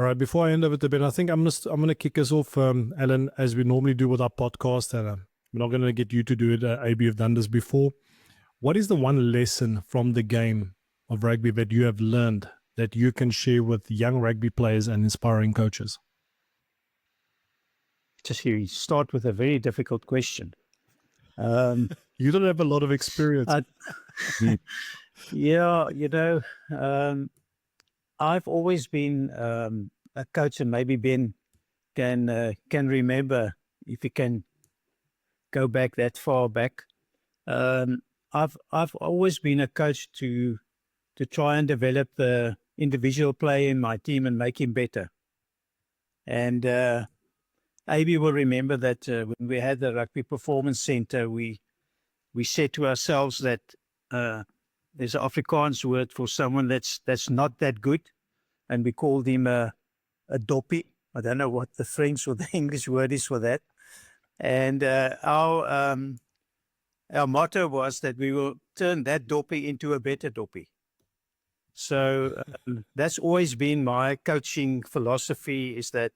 All right, before I hand over to Ben, I think I'm gonna kick us off, Alan, as we normally do with our podcast, and we're not going to get you to do it. AB, you've done this before. What is the one lesson from the game of rugby that you have learned that you can share with young rugby players and inspiring coaches? Just you start with a very difficult question. You don't have a lot of experience. Yeah, I've always been a coach, and maybe Ben can remember, if you can go back that far back. I've always been a coach to try and develop the individual player in my team and make him better. And AB will remember that when we had the Rugby Performance Centre, we said to ourselves that there's an Afrikaans word for someone that's not that good, and we called him a dopey. I don't know what the French or the English word is for that. And our motto was that we will turn that dopey into a better dopey. So that's always been my coaching philosophy, is that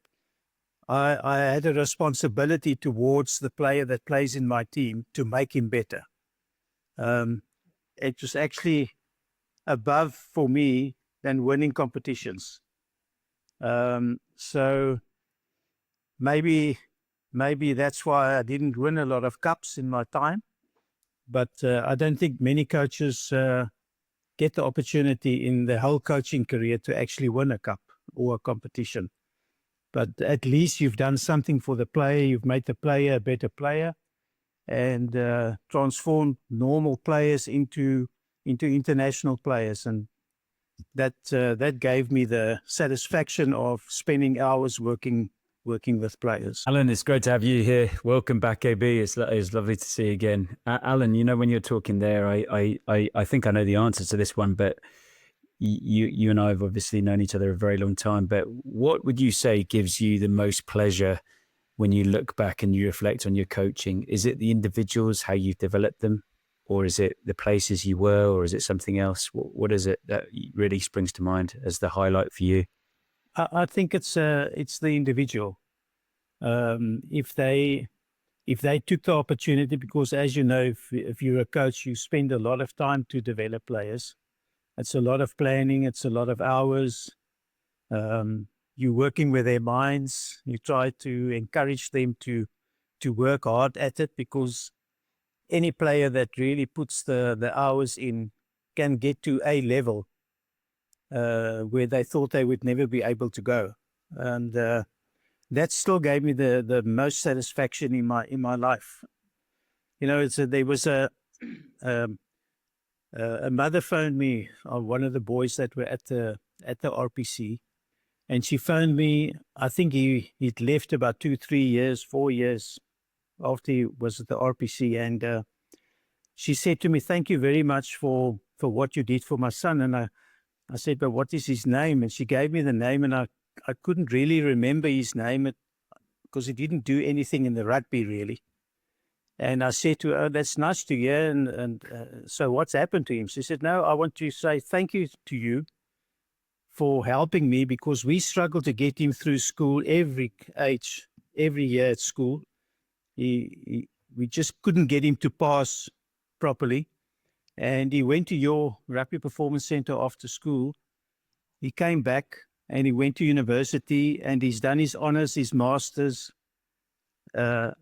I had a responsibility towards the player that plays in my team to make him better. It was actually above for me than winning competitions. So maybe that's why I didn't win a lot of cups in my time. But I don't think many coaches get the opportunity in their whole coaching career to actually win a cup or a competition. But at least you've done something for the player. You've made the player a better player, and transformed normal players into international players. And that gave me the satisfaction of spending hours working with players. Alan, it's great to have you here. Welcome back, AB. It's lovely to see you again. Alan, when you're talking there, I think I know the answer to this one, but you and I have obviously known each other a very long time. But what would you say gives you the most pleasure when you look back and you reflect on your coaching? Is it the individuals, how you've developed them? Or is it the places you were, or is it something else? What is it that really springs to mind as the highlight for you? I think it's the individual. If they took the opportunity, because as you know, if you're a coach, you spend a lot of time to develop players. It's a lot of planning. It's a lot of hours. You're working with their minds. You try to encourage them to work hard at it, because any player that really puts the hours in can get to a level where they thought they would never be able to go. And that still gave me the most satisfaction in my life. There was a mother phoned me, one of the boys that were at the RPC, and she phoned me. I think he'd left about 2, 3 years, 4 years after he was at the RPC, and she said to me, "Thank you very much for what you did for my son." And I said, "But what is his name?" And she gave me the name, and I couldn't really remember his name because he didn't do anything in the rugby really. And I said to her, "Oh, that's nice to hear. And so what's happened to him?" She said, "No, I want to say thank you to you for helping me, because we struggled to get him through school every year at school. We just couldn't get him to pass properly. And he went to your Rugby Performance Centre after school. He came back and he went to university, and he's done his honours, his masters at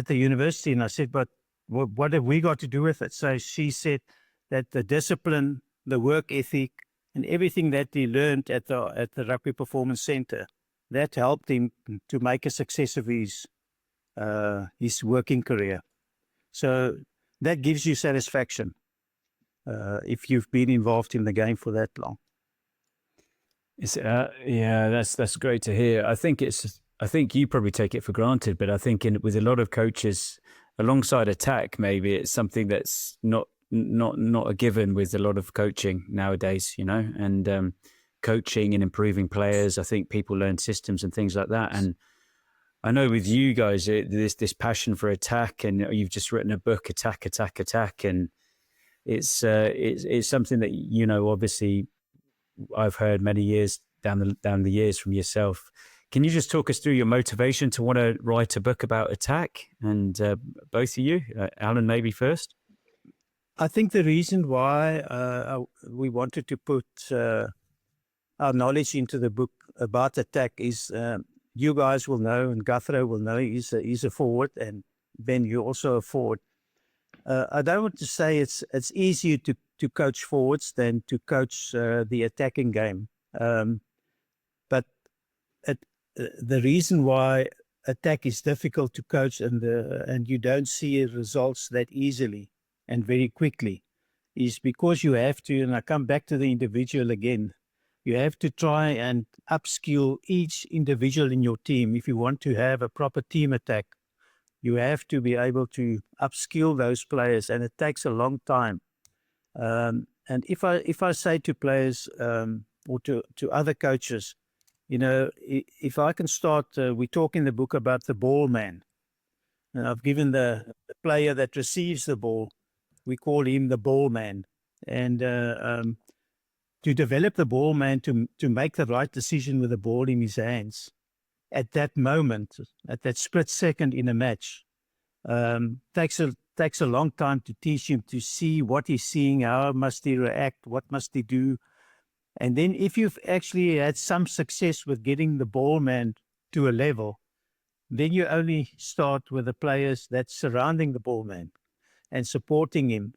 the university." And I said, "But what have we got to do with it?" So she said that the discipline, the work ethic, and everything that he learned at the Rugby Performance Centre, that helped him to make a success of his working career. So that gives you satisfaction if you've been involved in the game for that long. Yeah, that's great to hear. I think you probably take it for granted, but I think with a lot of coaches, alongside attack, maybe it's something that's not a given with a lot of coaching nowadays, and coaching and improving players. I think people learn systems and things like that. And I know with you guys, this passion for attack, and you've just written a book, Attack, and it's something that, obviously I've heard many years down the years from yourself. Can you just talk us through your motivation to want to write a book about attack? And both of you, Alan, maybe first. I think the reason why we wanted to put our knowledge into the book about attack is you guys will know, and Guthrie will know, he's a forward, and Ben, you're also a forward. I don't want to say it's easier to coach forwards than to coach the attacking game. But the reason why attack is difficult to coach and you don't see results that easily and very quickly is because you have to, and I come back to the individual again, you have to try and upskill each individual in your team. If you want to have a proper team attack, you have to be able to upskill those players, and it takes a long time. And if I say to players or to other coaches, you know, if I can start, we talk in the book about the ball man. And I've given the player that receives the ball, we call him the ball man. And to develop the ball man to make the right decision with the ball in his hands at that moment, at that split second in a match, takes a long time to teach him to see what he's seeing, how must he react, what must he do. And then if you've actually had some success with getting the ball man to a level, then you only start with the players that's surrounding the ball man and supporting him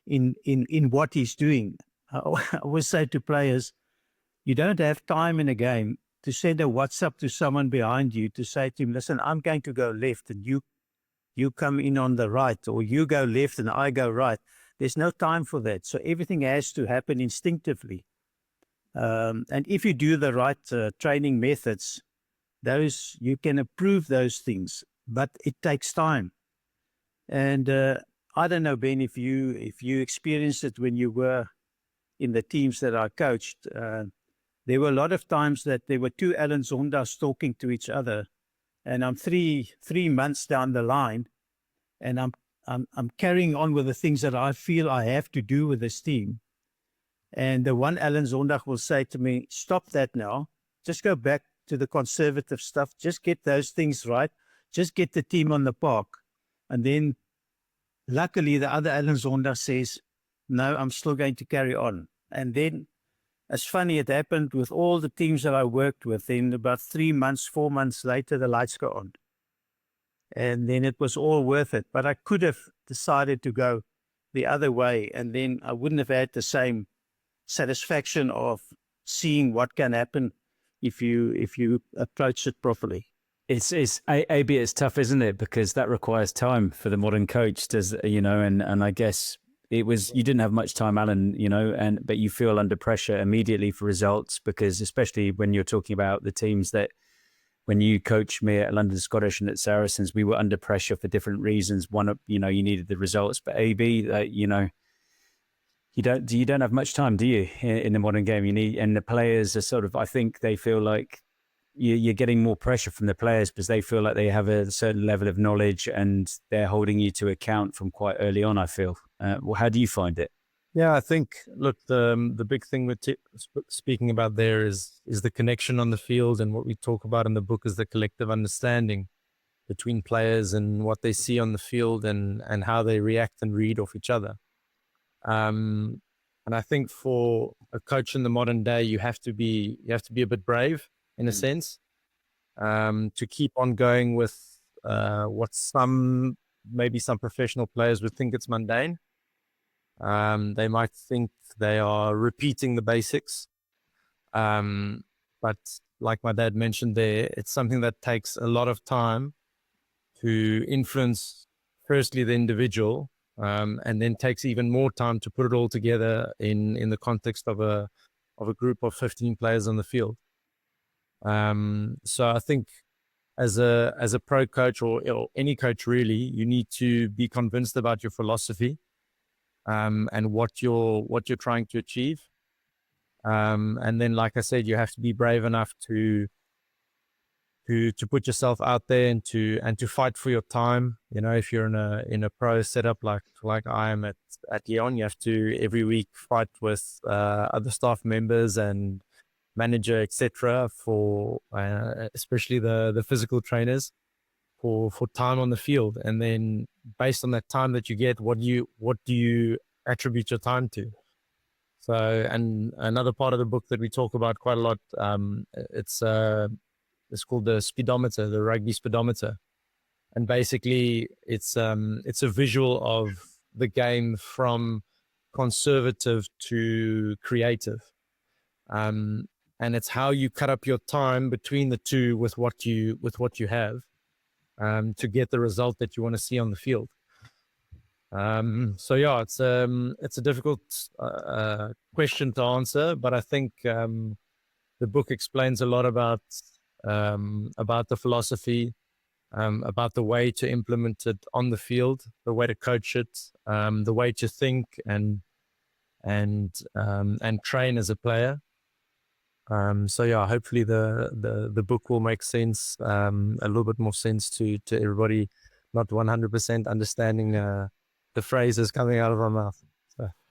in what he's doing. I always say to players, you don't have time in a game to send a WhatsApp to someone behind you to say to him, listen, I'm going to go left and you come in on the right, or you go left and I go right. There's no time for that. So everything has to happen instinctively. And if you do the right training methods, those you can improve those things, but it takes time. And I don't know, Ben, if you experienced it when you were in the teams that I coached. There were a lot of times that there were two Alan Zondaghs talking to each other, and I'm three months down the line, and I'm carrying on with the things that I feel I have to do with this team. And the one Alan Zondagh will say to me, stop that now. Just go back to the conservative stuff. Just get those things right. Just get the team on the park. And then luckily the other Alan Zondagh says, no, I'm still going to carry on. And then it's funny, it happened with all the teams that I worked with. Then about 3 months, 4 months later, the lights go on. And then it was all worth it. But I could have decided to go the other way, and then I wouldn't have had the same satisfaction of seeing what can happen if you approach it properly. It's AB, it's tough, isn't it? Because that requires time for the modern coach, and I guess it was, you didn't have much time, Alan, but you feel under pressure immediately for results, because especially when you're talking about the teams that, when you coached me at London Scottish and at Saracens, we were under pressure for different reasons. One, you needed the results, but AB, you don't have much time, do you, in the modern game? And the players are sort of, I think they feel like you're getting more pressure from the players because they feel like they have a certain level of knowledge and they're holding you to account from quite early on, I feel. How do you find it? Yeah, I think, look, the big thing we're speaking about there is the connection on the field, and what we talk about in the book is the collective understanding between players and what they see on the field and how they react and read off each other. And I think for a coach in the modern day, you have to be a bit brave in a sense, to keep on going with what maybe some professional players would think it's mundane. They might think they are repeating the basics. But like my dad mentioned there, it's something that takes a lot of time to influence, firstly, the individual, and then takes even more time to put it all together in the context of a group of 15 players on the field. So I think as a pro coach or any coach really, you need to be convinced about your philosophy, and what you're trying to achieve. And then, like I said, you have to be brave enough to put yourself out there and to fight for your time. If you're in a pro setup like I am at Lyon, you have to every week fight with other staff members and manager, etc., for especially the physical trainers for time on the field, and then based on that time that you get, what do you attribute your time to? So, and another part of the book that we talk about quite a lot, it's called the speedometer, the Rugby Speedometer, and basically it's a visual of the game from conservative to creative, and it's how you cut up your time between the two with what you have, to get the result that you want to see on the field. So yeah, it's a difficult question to answer, but I think the book explains a lot about the philosophy, about the way to implement it on the field, the way to coach it, the way to think and train as a player. So yeah, hopefully the book will make sense, a little bit more sense to everybody, not 100% understanding the phrases coming out of my mouth. So.